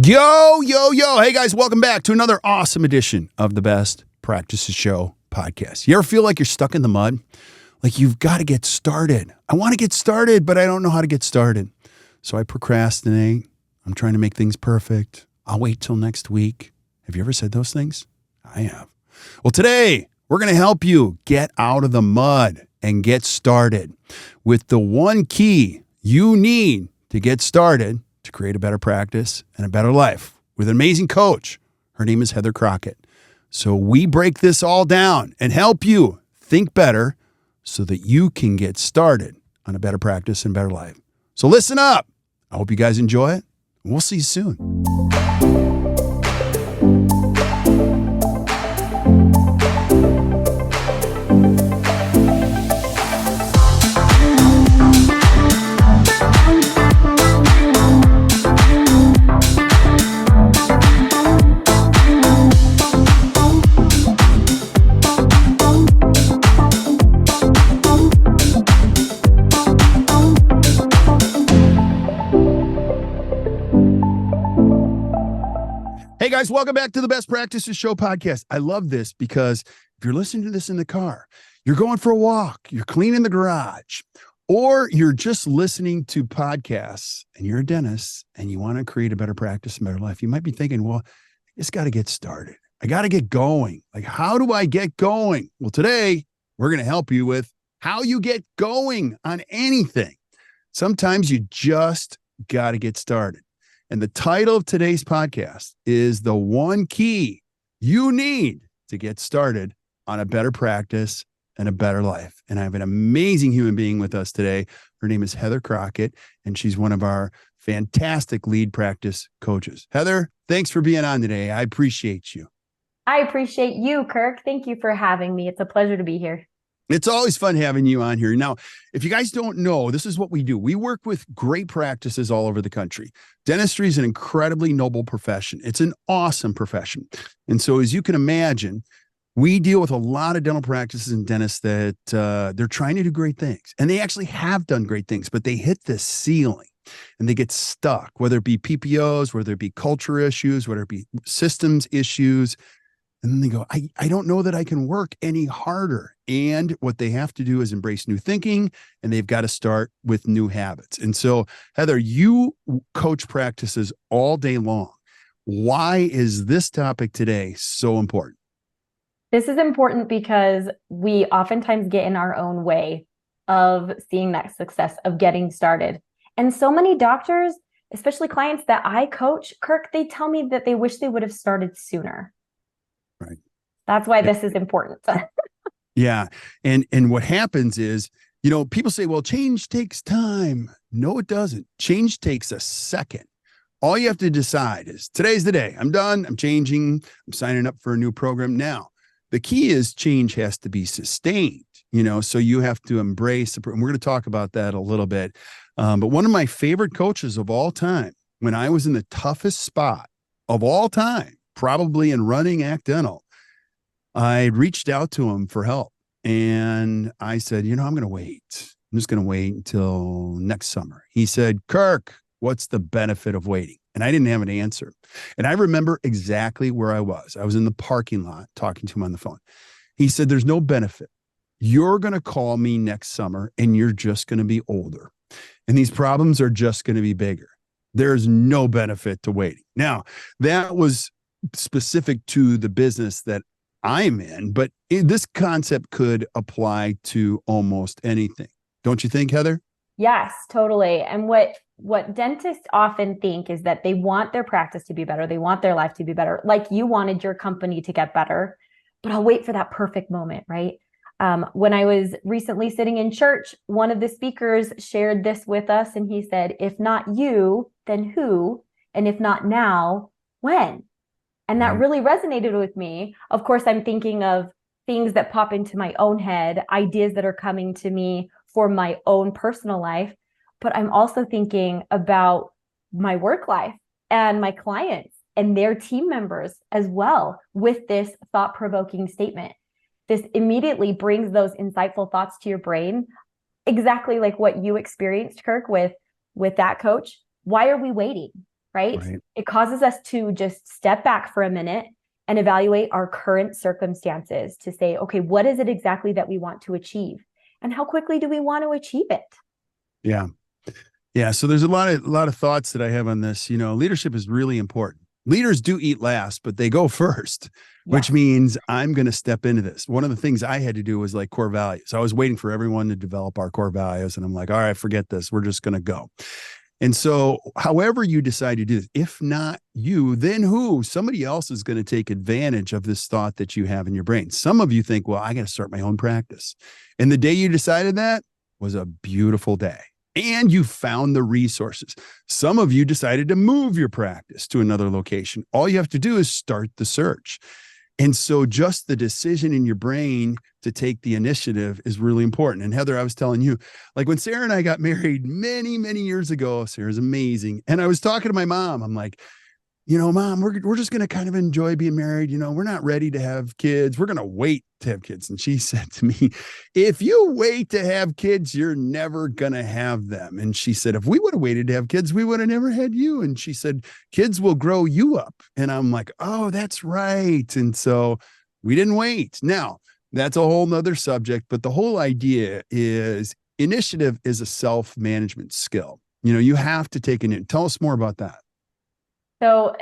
Yo, yo, yo. Hey, guys, welcome back to another awesome edition of the Best Practices Show podcast. You ever feel like you're stuck in the mud? Like you've got to get started. I want to get started, but I don't know how to get started. So I procrastinate. I'm trying to make things perfect. I'll wait till next week. Have you ever said those things? I have. Well, today we're going to help you get out of the mud and get started with the one key you need to get started to create a better practice and a better life with an amazing coach. Her name is Heather Crockett. So we break this all down and help you think better so that you can get started on a better practice and better life. So listen up. I hope you guys enjoy it. And we'll see you soon. Hey guys, welcome back to the Best Practices Show podcast. I love this because if you're listening to this in the car, you're going for a walk, you're cleaning the garage, or you're just listening to podcasts and you're a dentist and you want to create a better practice and better life, you might be thinking, well, I just got to get started. I got to get going. Like, how do I get going? Well, today we're going to help you with how you get going on anything. Sometimes you just got to get started. And the title of today's podcast is the one key you need to get started on a better practice and a better life. And I have an amazing human being with us today. Her name is Heather Crockett, and she's one of our fantastic lead practice coaches. Heather, thanks for being on today. I appreciate you. I appreciate you, Kirk. Thank you for having me. It's a pleasure to be here. It's always fun having you on here. Now, if you guys don't know, this is what we do. We work with great practices all over the country. Dentistry is an incredibly noble profession. It's an awesome profession. And so as you can imagine, we deal with a lot of dental practices and dentists that they're trying to do great things. And they actually have done great things, but they hit this ceiling and they get stuck, whether it be PPOs, whether it be culture issues, whether it be systems issues. And then they go, I don't know that I can work any harder. And what they have to do is embrace new thinking, and they've got to start with new habits. And so, Heather, you coach practices all day long. Why is this topic today so important? This is important because we oftentimes get in our own way of seeing that success, of getting started. And so many doctors, especially clients that I coach, Kirk, they tell me that they wish they would have started sooner. Right. That's why this is important. Yeah. And what happens is, you know, people say, well, change takes time. No, it doesn't. Change takes a second. All you have to decide is today's the day. I'm done. I'm changing. I'm signing up for a new program. Now, the key is change has to be sustained, you know, so you have to embrace and we're going to talk about that a little bit. But one of my favorite coaches of all time, when I was in the toughest spot of all time, probably in running Act Dental, I reached out to him for help. And I said, you know, I'm going to wait. I'm just going to wait until next summer. He said, Kirk, what's the benefit of waiting? And I didn't have an answer. And I remember exactly where I was. I was in the parking lot talking to him on the phone. He said, there's no benefit. You're going to call me next summer and you're just going to be older. And these problems are just going to be bigger. There's no benefit to waiting. Now, that was specific to the business that I'm in, but this concept could apply to almost anything. Don't you think, Heather? Yes, totally. And what dentists often think is that they want their practice to be better. They want their life to be better. Like you wanted your company to get better, but I'll wait for that perfect moment, right? When I was recently sitting in church, one of the speakers shared this with us, and he said, if not you, then who? And if not now, when? And that really resonated with me. Of course, I'm thinking of things that pop into my own head, ideas that are coming to me for my own personal life. But I'm also thinking about my work life and my clients and their team members as well with this thought-provoking statement. This immediately brings those insightful thoughts to your brain, exactly like what you experienced, Kirk, with that coach. Why are we waiting? right? Right. It causes us to just step back for a minute and evaluate our current circumstances to say, okay, what is it exactly that we want to achieve? And how quickly do we want to achieve it? Yeah. Yeah. So there's a lot of thoughts that I have on this. Leadership is really important. Leaders do eat last, but they go first, which Yes. means I'm going to step into this. One of the things I had to do was like core values. I was waiting for everyone to develop our core values. And I'm like, all right, forget this. We're just going to go. And so, however you decide to do this, if not you, then who? Somebody else is going to take advantage of this thought that you have in your brain. Some of you think, well, I got to start my own practice. And the day you decided that was a beautiful day. And you found the resources. Some of you decided to move your practice to another location. All you have to do is start the search. And so just the decision in your brain to take the initiative is really important. And Heather, I was telling you, like when Sarah and I got married many, many years ago, Sarah's amazing. And I was talking to my mom. I'm like, Mom, we're just going to kind of enjoy being married. We're not ready to have kids. We're going to wait to have kids. And she said to me, if you wait to have kids, you're never going to have them. And she said, if we would have waited to have kids, we would have never had you. And she said, kids will grow you up. And I'm like, oh, that's right. And so we didn't wait. Now, that's a whole nother subject, but the whole idea is initiative is a self-management skill. You have to take it. Tell us more about that. So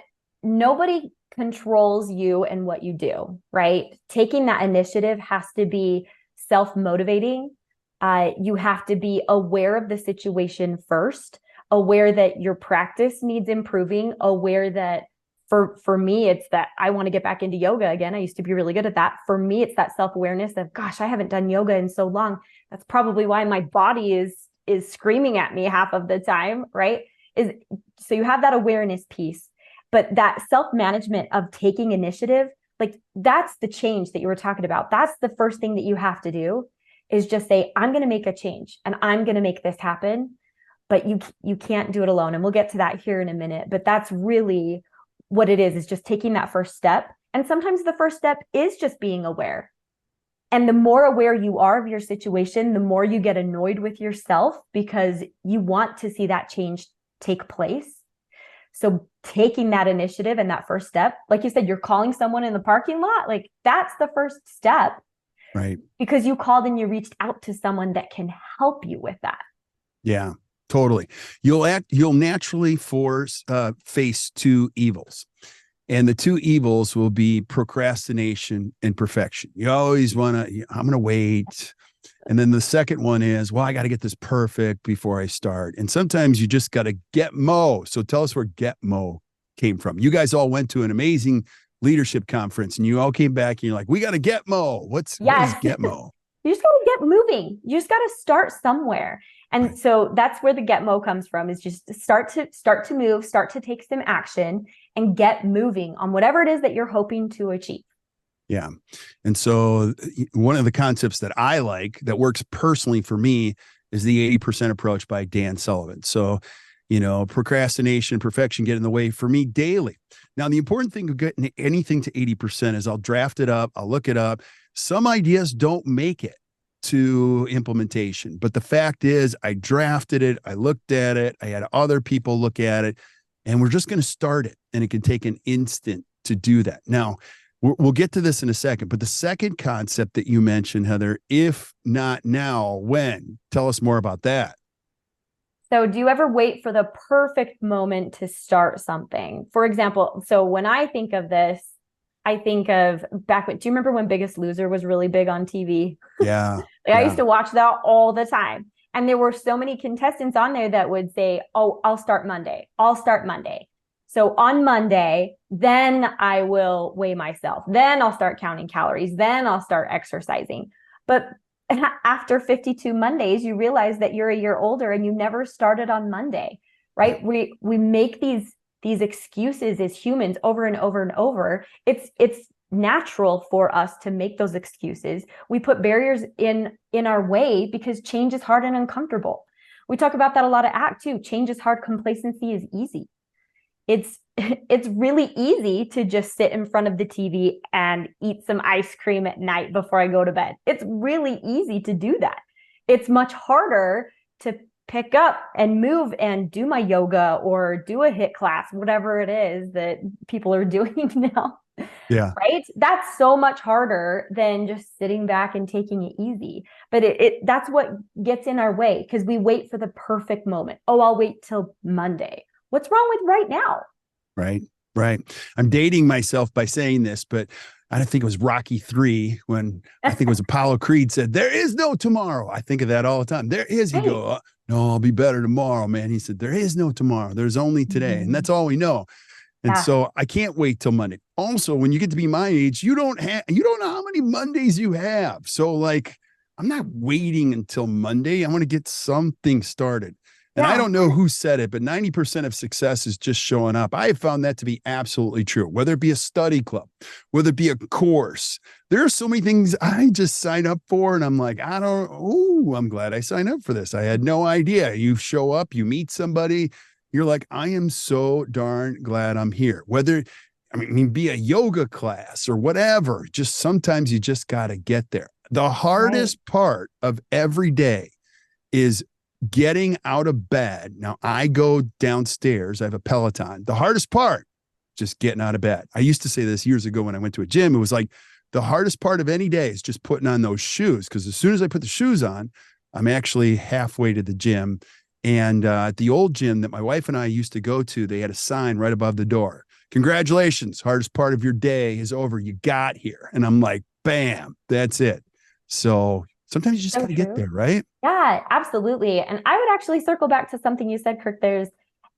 nobody controls you and what you do, right? Taking that initiative has to be self-motivating. You have to be aware of the situation first, aware that your practice needs improving, aware that for me, it's that I want to get back into yoga again. I used to be really good at that. For me, it's that self-awareness of, gosh, I haven't done yoga in so long. That's probably why my body is screaming at me half of the time, right? So you have that awareness piece, but that self-management of taking initiative, like that's the change that you were talking about. That's the first thing that you have to do is just say, I'm going to make a change and I'm going to make this happen, but you can't do it alone. And we'll get to that here in a minute, but that's really what it is just taking that first step. And sometimes the first step is just being aware. And the more aware you are of your situation, the more you get annoyed with yourself because you want to see that change take place. So taking that initiative and that first step, like you said, you're calling someone in the parking lot, like that's the first step. Right. Because you called and you reached out to someone that can help you with that. Yeah, totally. You'll naturally face two evils. And the two evils will be procrastination and perfection. You always want to, I'm going to wait. And then the second one is, well, I got to get this perfect before I start. And sometimes you just got to get mo. So tell us where get mo came from. You guys all went to an amazing leadership conference and you all came back and you're like, we got to get mo. What is get mo? You just got to get moving. You just got to start somewhere. And right. So that's where the get mo comes from, is just start to move, start to take some action and get moving on whatever it is that you're hoping to achieve. Yeah. And so one of the concepts that I like that works personally for me is the 80% approach by Dan Sullivan. So, procrastination, perfection get in the way for me daily. Now, the important thing of getting anything to 80% is I'll draft it up. I'll look it up. Some ideas don't make it to implementation, but the fact is I drafted it. I looked at it. I had other people look at it, and we're just going to start it. And it can take an instant to do that. Now, we'll get to this in a second, but the second concept that you mentioned, Heather, if not now, when? Tell us more about that. So do you ever wait for the perfect moment to start something? For example, so when I think of this, I think of back when, do you remember when Biggest Loser was really big on TV? Yeah. I used to watch that all the time. And there were so many contestants on there that would say, oh, I'll start Monday. I'll start Monday. So on Monday, then I will weigh myself. Then I'll start counting calories. Then I'll start exercising. But after 52 Mondays, you realize that you're a year older and you never started on Monday, right? We make these excuses as humans over and over and over. It's natural for us to make those excuses. We put barriers in our way because change is hard and uncomfortable. We talk about that a lot at ACT too. Change is hard. Complacency is easy. It's really easy to just sit in front of the TV and eat some ice cream at night before I go to bed. It's really easy to do that. It's much harder to pick up and move and do my yoga or do a HIIT class, whatever it is that people are doing now. Yeah. Right? That's so much harder than just sitting back and taking it easy. But that's what gets in our way because we wait for the perfect moment. Oh, I'll wait till Monday. What's wrong with right now? Right. Right. I'm dating myself by saying this, but I don't think it was Rocky 3 when I think it was Apollo Creed said, there is no tomorrow. I think of that all the time. There is. He go, no, I'll be better tomorrow, man. He said, there is no tomorrow. There's only today. And that's all we know. And so I can't wait till Monday. Also, when you get to be my age, you don't know how many Mondays you have. So like, I'm not waiting until Monday. I want to get something started. And I don't know who said it, but 90% of success is just showing up. I have found that to be absolutely true, whether it be a study club, whether it be a course. There are so many things I just sign up for. And I'm like, I'm glad I signed up for this. I had no idea. You show up, you meet somebody. You're like, I am so darn glad I'm here. Whether, be a yoga class or whatever, just sometimes you just got to get there. The hardest part of every day is getting out of bed. Now I go downstairs. I have a Peloton. The hardest part, just getting out of bed. I used to say this years ago when I went to a gym. It was like the hardest part of any day is just putting on those shoes. Because as soon as I put the shoes on, I'm actually halfway to the gym. And at the old gym that my wife and I used to go to, they had a sign right above the door. Congratulations. Hardest part of your day is over. You got here. And I'm like, bam, that's it. So sometimes you just got to get there, right? Yeah, absolutely. And I would actually circle back to something you said, Kirk. There's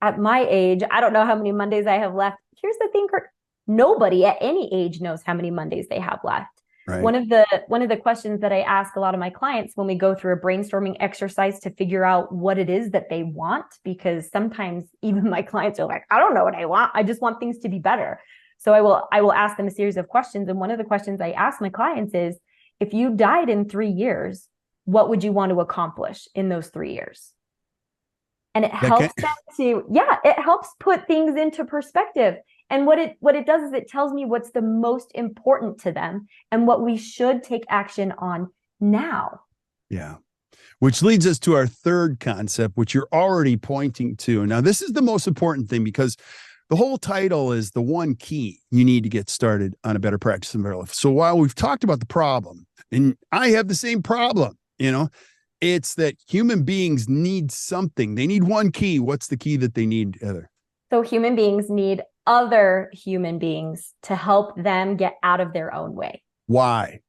at my age, I don't know how many Mondays I have left. Here's the thing, Kirk. Nobody at any age knows how many Mondays they have left. Right. One of the questions that I ask a lot of my clients when we go through a brainstorming exercise to figure out what it is that they want, because sometimes even my clients are like, I don't know what I want. I just want things to be better. So I will ask them a series of questions. And one of the questions I ask my clients is, if you died in 3 years, what would you want to accomplish in those 3 years? And it helps them it helps put things into perspective. And what it does is it tells me what's the most important to them and what we should take action on now. Yeah. Which leads us to our third concept, which you're already pointing to. Now, this is the most important thing because the whole title is the one key you need to get started on a better practice of life. So while we've talked about the problem, and I have the same problem, it's that human beings need something. They need one key. What's the key that they need, Heather? So human beings need other human beings to help them get out of their own way. Why?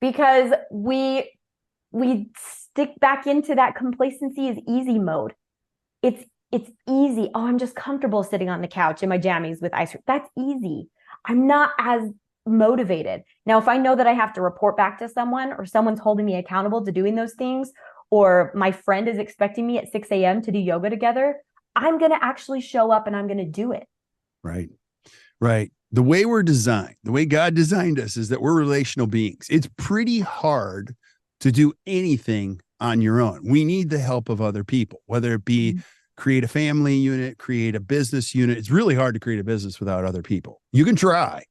Because we stick back into that complacency is easy mode. It's easy. Oh, I'm just comfortable sitting on the couch in my jammies with ice cream. That's easy. I'm not as motivated. Now, if I know that I have to report back to someone or someone's holding me accountable to doing those things, or my friend is expecting me at 6 a.m. to do yoga together, I'm going to actually show up and I'm going to do it. Right. Right. The way we're designed, the way God designed us is that we're relational beings. It's pretty hard to do anything on your own. We need the help of other people, whether it be create a family unit, create a business unit. It's really hard to create a business without other people. You can try,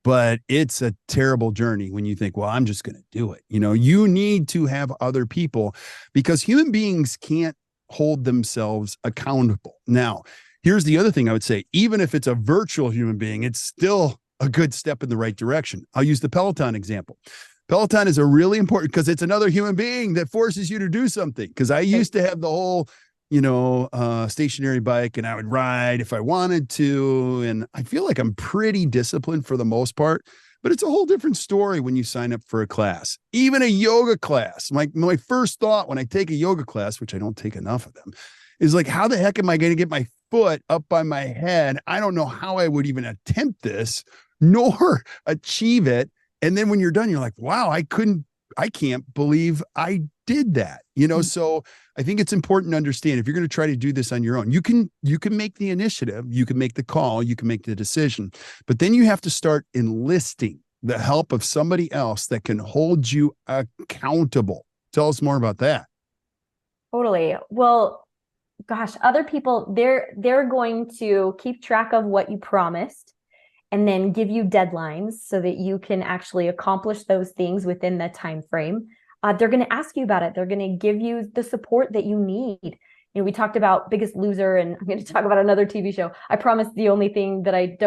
but it's a terrible journey when you think, well, I'm just going to do it. You need to have other people because human beings can't hold themselves accountable. Now, here's the other thing I would say, even if it's a virtual human being, it's still a good step in the right direction. I'll use the Peloton example. Peloton is a really important because it's another human being that forces you to do something. Because I used to have the whole, stationary bike and I would ride if I wanted to. And I feel like I'm pretty disciplined for the most part, but it's a whole different story when you sign up for a class, even a yoga class. My first thought when I take a yoga class, which I don't take enough of them, is like, how the heck am I going to get my foot up by my head? I don't know how I would even attempt this, nor achieve it. And then when you're done, you're like, wow, I can't believe I did that. So I think it's important to understand if you're going to try to do this on your own, you can make the initiative, you can make the call, you can make the decision, but then you have to start enlisting the help of somebody else that can hold you accountable. Tell us more about that. Totally. Well, gosh, other people, they're going to keep track of what you promised and then give you deadlines so that you can actually accomplish those things within the time frame. They're going to ask you about it. They're going to give you the support that you need. You know, we talked about Biggest Loser, and I'm going to talk about another TV show. I promise the only thing that I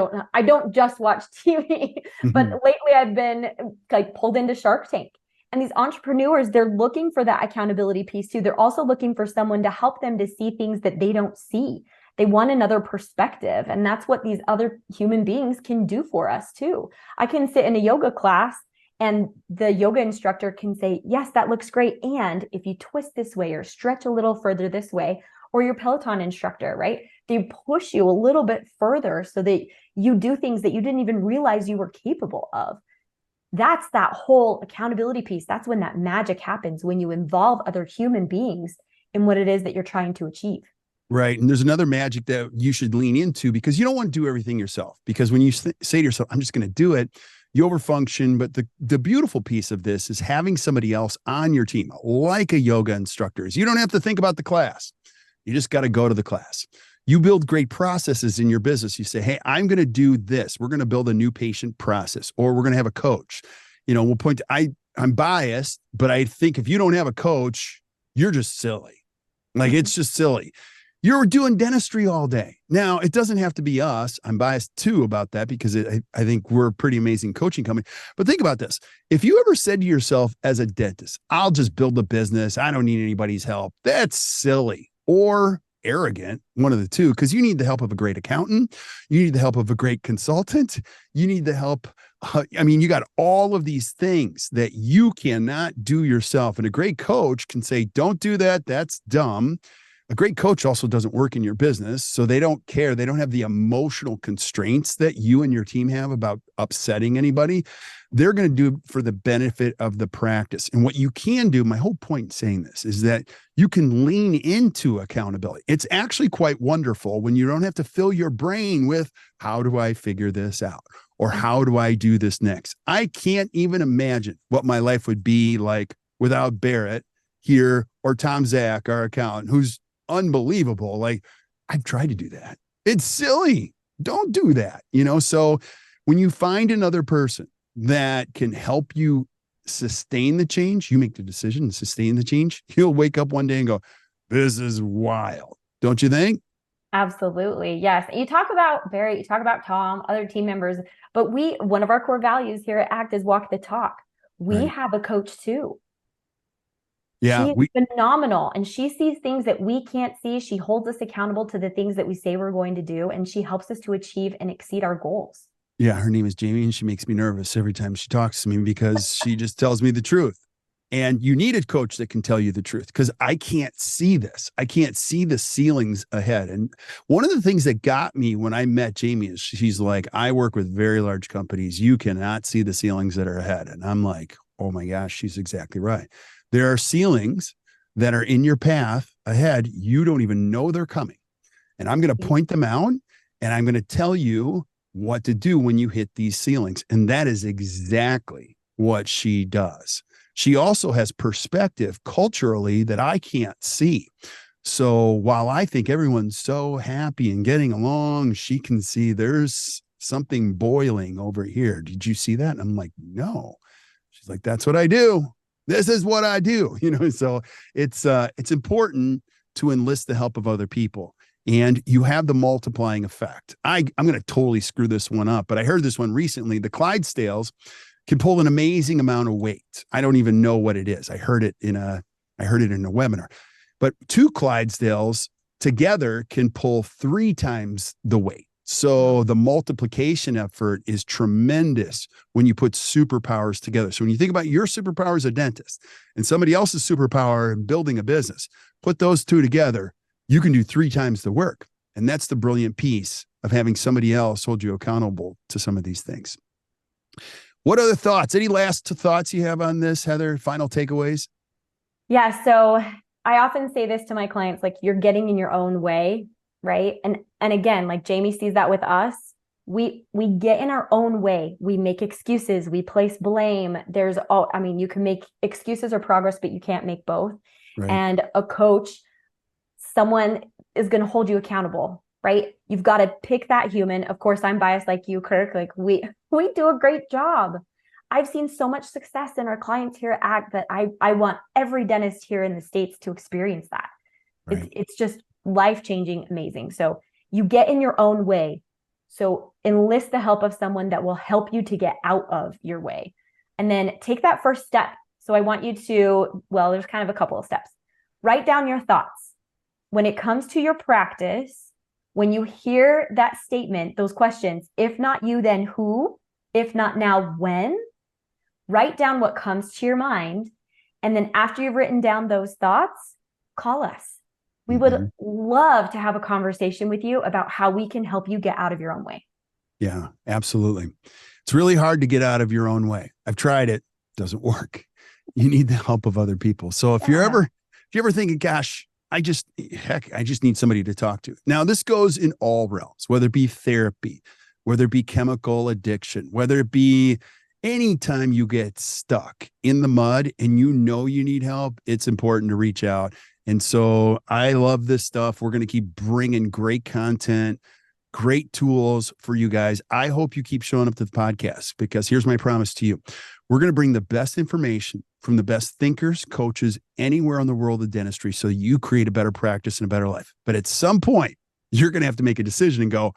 don't just watch TV, but lately I've been like pulled into Shark Tank. And these entrepreneurs, they're looking for that accountability piece too. They're also looking for someone to help them to see things that they don't see. They want another perspective. And that's what these other human beings can do for us too. I can sit in a yoga class and the yoga instructor can say, yes, that looks great. And if you twist this way or stretch a little further this way, or your Peloton instructor, right? They push you a little bit further so that you do things that you didn't even realize you were capable of. That's that whole accountability piece. That's when that magic happens, when you involve other human beings in what it is that you're trying to achieve. Right. And there's another magic that you should lean into, because you don't want to do everything yourself. Because when you say to yourself, I'm just going to do it, you overfunction. But the beautiful piece of this is having somebody else on your team, like a yoga instructor. You don't have to think about the class. You just got to go to the class. You build great processes in your business. You say, hey, I'm going to do this. We're going to build a new patient process, or we're going to have a coach. You know, we'll point to, I'm biased, but I think if you don't have a coach, you're just silly. Like, it's just silly. You're doing dentistry all day. Now, it doesn't have to be us. I'm biased too about that, because I think we're a pretty amazing coaching company. But think about this. If you ever said to yourself as a dentist, I'll just build a business, I don't need anybody's help, that's silly or arrogant, one of the two, because you need the help of a great accountant. You need the help of a great consultant. You need the help. You got all of these things that you cannot do yourself. And a great coach can say, don't do that. That's dumb. A great coach also doesn't work in your business, so they don't care. They don't have the emotional constraints that you and your team have about upsetting anybody. They're going to do it for the benefit of the practice. And what you can do, my whole point in saying this, is that you can lean into accountability. It's actually quite wonderful when you don't have to fill your brain with, how do I figure this out? Or how do I do this next? I can't even imagine what my life would be like without Barrett here, or Tom Zach, our accountant, who's unbelievable. Like, I've tried to do that. It's silly. Don't do that. So when you find another person that can help you sustain the change, you make the decision to sustain the change, you'll wake up one day and go, this is wild. Don't you think? Absolutely. Yes. You talk about Barry, you talk about Tom, other team members, but one of our core values here at ACT is walk the talk. We have a coach too. Yeah, she is phenomenal, and she sees things that we can't see. She holds us accountable to the things that we say we're going to do, and she helps us to achieve and exceed our goals. Yeah, her name is Jamie, and she makes me nervous every time she talks to me, because she just tells me the truth. And you need a coach that can tell you the truth, because I can't see this. I can't see the ceilings ahead. And one of the things that got me when I met Jamie is she's like, I work with very large companies. You cannot see the ceilings that are ahead. And I'm like, oh my gosh, she's exactly right. There are ceilings that are in your path ahead. You don't even know they're coming. And I'm going to point them out, and I'm going to tell you what to do when you hit these ceilings. And that is exactly what she does. She also has perspective culturally that I can't see. So while I think everyone's so happy and getting along, she can see there's something boiling over here. Did you see that? And I'm like, no. She's like, that's what I do. This is what I do. So it's important to enlist the help of other people, and you have the multiplying effect. I'm going to totally screw this one up, but I heard this one recently. The Clydesdales can pull an amazing amount of weight. I don't even know what it is. I heard it in a webinar, but two Clydesdales together can pull 3 times the weight. So the multiplication effort is tremendous when you put superpowers together. So when you think about your superpower as a dentist and somebody else's superpower in building a business, put those two together, you can do 3 times the work. And that's the brilliant piece of having somebody else hold you accountable to some of these things. What other thoughts? Any last thoughts you have on this, Heather? Final takeaways? Yeah. So I often say this to my clients, like, you're getting in your own way, right? And again, like Jamie sees that with us, we get in our own way. We make excuses, we place blame. You can make excuses or progress, but you can't make both. Right. And a coach, someone is going to hold you accountable, right? You've got to pick that human. Of course, I'm biased like you, Kirk. Like we do a great job. I've seen so much success in our clients here at ACT that I want every dentist here in the States to experience that. Right. It's just life-changing, amazing. So you get in your own way. So enlist the help of someone that will help you to get out of your way. And then take that first step. So I want you to, well, there's kind of a couple of steps. Write down your thoughts. When it comes to your practice, when you hear that statement, those questions, if not you, then who? If not now, when? Write down what comes to your mind. And then after you've written down those thoughts, call us. We would love to have a conversation with you about how we can help you get out of your own way. Yeah, absolutely. It's really hard to get out of your own way. I've tried it. Doesn't work. You need the help of other people. So if you're ever thinking, gosh, I just need somebody to talk to. Now, this goes in all realms, whether it be therapy, whether it be chemical addiction, whether it be anytime you get stuck in the mud and you know you need help, it's important to reach out. And so I love this stuff. We're going to keep bringing great content, great tools for you guys. I hope you keep showing up to the podcast, because here's my promise to you. We're going to bring the best information from the best thinkers, coaches anywhere in the world of dentistry, so you create a better practice and a better life. But at some point, you're going to have to make a decision and go,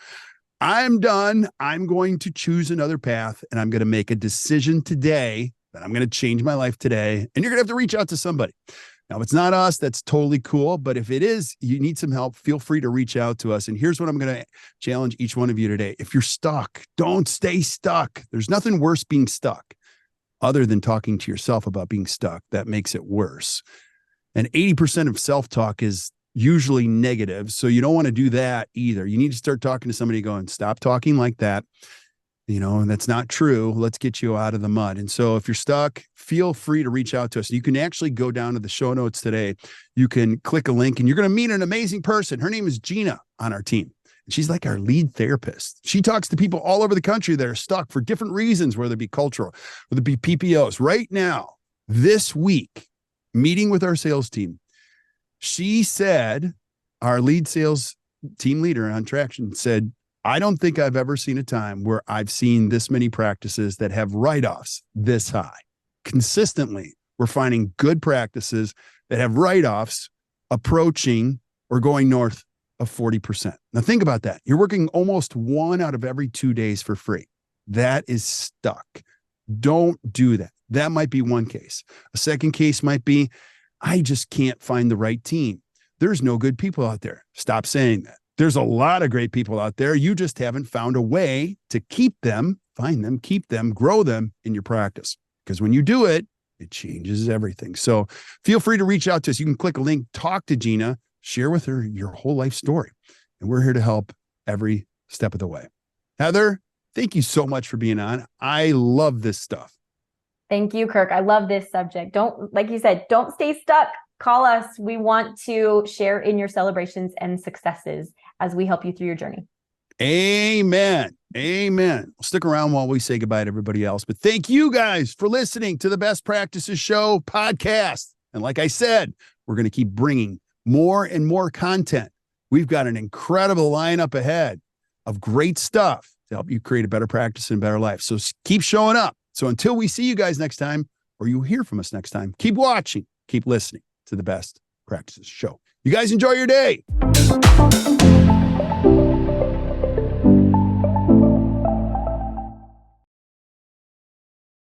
I'm done. I'm going to choose another path, and I'm going to make a decision today that I'm going to change my life today. And you're going to have to reach out to somebody. Now, if it's not us, that's totally cool. But if it is, you need some help, feel free to reach out to us. And here's what I'm going to challenge each one of you today. If you're stuck, don't stay stuck. There's nothing worse being stuck other than talking to yourself about being stuck. That makes it worse. And 80% of self-talk is usually negative. So you don't want to do that either. You need to start talking to somebody going, stop talking like that. And that's not true. Let's get you out of the mud. And so if you're stuck, feel free to reach out to us. You can actually go down to the show notes today. You can click a link and you're going to meet an amazing person. Her name is Gina on our team. She's like our lead therapist. She talks to people all over the country that are stuck for different reasons, whether it be cultural, whether it be PPOs. Right now, this week, meeting with our sales team, she said, our lead sales team leader on Traction said, I don't think I've ever seen a time where I've seen this many practices that have write-offs this high. Consistently, we're finding good practices that have write-offs approaching or going north of 40%. Now think about that. You're working almost 1 out of every 2 days for free. That is stuck. Don't do that. That might be one case. A second case might be, I just can't find the right team. There's no good people out there. Stop saying that. There's a lot of great people out there. You just haven't found a way to keep them, find them, keep them, grow them in your practice. Because when you do it, it changes everything. So feel free to reach out to us. You can click a link, talk to Gina, share with her your whole life story. And we're here to help every step of the way. Heather, thank you so much for being on. I love this stuff. Thank you, Kirk. I love this subject. Like you said, don't stay stuck. Call us. We want to share in your celebrations and successes as we help you through your journey. Amen. Amen. Stick around while we say goodbye to everybody else. But thank you guys for listening to the Best Practices Show podcast. And like I said, we're going to keep bringing more and more content. We've got an incredible lineup ahead of great stuff to help you create a better practice and better life. So keep showing up. So until we see you guys next time, or you hear from us next time, keep watching, keep listening to the Best Practices Show. You guys enjoy your day.